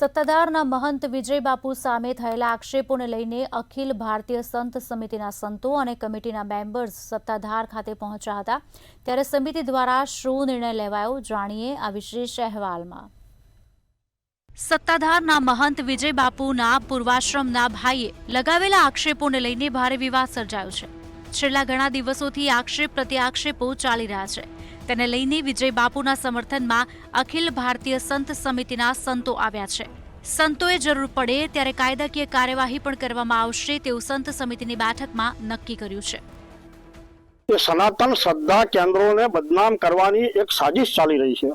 સત્તાધારના મહંત વિજય બાપુ સામે થયેલા આક્ષેપોને લઈને અખિલ ભારતીય સંત સમિતિના સંતો અને કમિટીના મેમ્બર્સ સત્તાધાર ખાતે પહોંચ્યા હતા। ત્યારે સમિતિ દ્વારા શું નિર્ણય લેવાયો જાણીએ આ વિશેષ અહેવાલમાં। સત્તાધારના મહંત વિજય બાપુના પૂર્વાશ્રમના ભાઈએ લગાવેલા આક્ષેપોને લઈને ભારે વિવાદ સર્જાયો છે। છેલ્લા ઘણા દિવસોથી આક્ષેપ પ્રત્યાક્ષેપો ચાલી રહ્યા છે। તેને લઈને વિજય બાપુના સમર્થનમાં અખિલ ભારતીય સંત સમિતિના સંતો આવ્યા છે। સંતોએ જરૂર પડે ત્યારે કાયદાકીય કાર્યવાહી પણ કરવામાં આવશે તેવું સંત સમિતિની બેઠકમાં નક્કી કર્યું છે। સનાતન શ્રદ્ધા કેન્દ્રોને બદનામ કરવાની એક સાजिश ચાલી રહી છે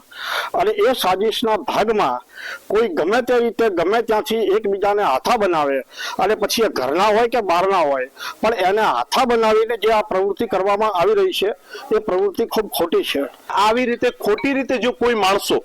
અને એ સાजिशના ભાગમાં કોઈ ગમે તે રીતે ગમે ત્યાંથી એકબીજાને હાથા બનાવે અને પછી એ ઘરના હોય કે બહારના હોય પણ એને હાથા બનાવીને જે આ પ્રવૃત્તિ કરવામાં આવી રહી છે એ પ્રવૃત્તિ ખૂબ ખોટી છે। આવી રીતે ખોટી રીતે જો કોઈ માણસો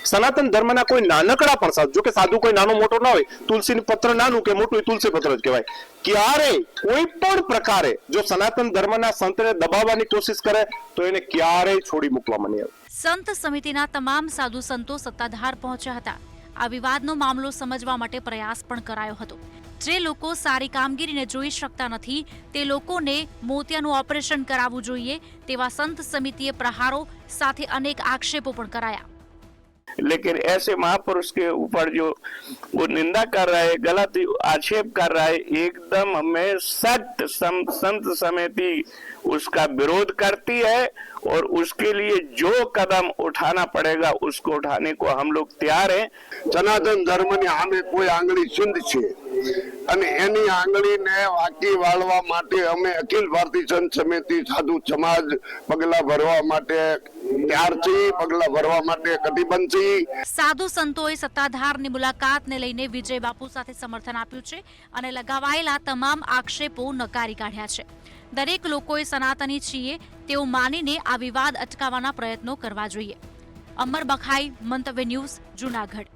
સનાતન ધર્મના કોઈ નાનકડા પણ સાધુ, જો કે સાધુ કોઈ નાનો મોટો ના હોય, તુલસી પત્ર નાનું કે મોટું તુલસી પત્ર જ કહેવાય, ક્યારે કોઈ પણ પ્રકારે જો સનાતન ધર્મના સંતને દબાવવાની કોશિશ કરે તો એને ક્યારેય છોડી મૂકવામાં નહીં આવે। સંત સમિતિના તમામ સાધુ સંતો સત્તાધાર પહોંચ્યા હતા। આ વિવાદનો મામલો સમજવા માટે પ્રયાસ પણ કરાયો હતો। જે લોકો સારી કામગીરીને જોઈ શકતા નથી તે લોકોને મોતિયાનું ઓપરેશન કરાવવું જોઈએ તેવા સંત સમિતિએ પ્રહારો સાથે અનેક આક્ષેપો પણ કરાયા। लेकिन ऐसे महापुरुष के ऊपर जो वो निंदा कर रहा है, गलत आक्षेप कर रहा है, एकदम हमें सख्त संत समिति उसका विरोध करती है और उसके लिए जो कदम उठाना पड़ेगा उसको उठाने को हम लोग तैयार हैं। સનાતન ધર્મની સામે કોઈ આંગળી ચીંધ છે અને એની આંગળીને વાંકી વાળવા માટે અમે અખિલ ભારતીય સંત સમિતિ સાધુ સમાજ પગલા ભરવા માટે તૈયાર છીએ, પગલા ભરવા માટે કટિબદ્ધ છીએ। સાધુ સંતોએ સત્તાધારની મુલાકાતને લઈને વિજય બાપુ સાથે સમર્થન આપ્યું છે અને લગાવાયેલા તમામ આક્ષેપો નકારી કાઢ્યા છે। દરેક લોકોએ સનાતની છીએ તેવું માનીને આ વિવાદ અટકાવવાના પ્રયત્નો કરવા જોઈએ। અમર બખાઈ, મંતવ્ય ન્યૂઝ, જૂનાગઢ।